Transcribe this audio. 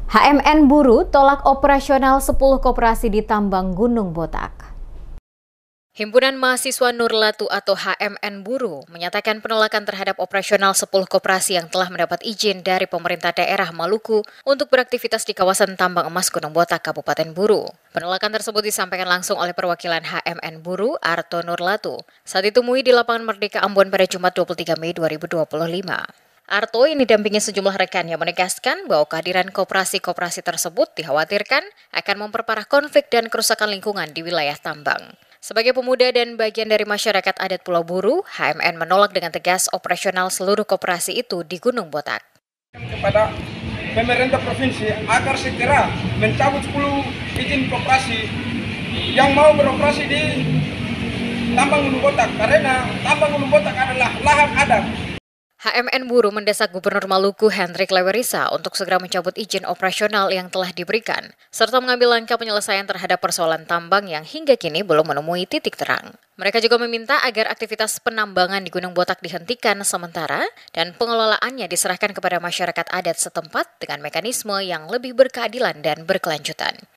HMN buruh tolak operasional 10 koperasi di tambang Gunung Botak. Himpunan Mahasiswa Nurlatu atau HMN Buruh menyatakan penolakan terhadap operasional 10 koperasi yang telah mendapat izin dari pemerintah daerah Maluku untuk beraktivitas di kawasan tambang emas Gunung Botak, Kabupaten Buru. Penolakan tersebut disampaikan langsung oleh perwakilan HMN Buruh, Arto Nurlatu, saat ditemui di Lapangan Merdeka Ambon pada Jumat 23 Mei 2025. Arto yang didampingi sejumlah rekannya menegaskan bahwa kehadiran koperasi-koperasi tersebut dikhawatirkan akan memperparah konflik dan kerusakan lingkungan di wilayah tambang. Sebagai pemuda dan bagian dari masyarakat adat Pulau Buru, HMN menolak dengan tegas operasional seluruh koperasi itu di Gunung Botak. Kepada pemerintah provinsi agar segera mencabut 10 izin koperasi yang mau beroperasi di tambang Gunung Botak, karena tambang Gunung Botak adalah lahan adat. HMN Buruh mendesak Gubernur Maluku Hendrik Lewerisa untuk segera mencabut izin operasional yang telah diberikan, serta mengambil langkah penyelesaian terhadap persoalan tambang yang hingga kini belum menemui titik terang. Mereka juga meminta agar aktivitas penambangan di Gunung Botak dihentikan sementara dan pengelolaannya diserahkan kepada masyarakat adat setempat dengan mekanisme yang lebih berkeadilan dan berkelanjutan.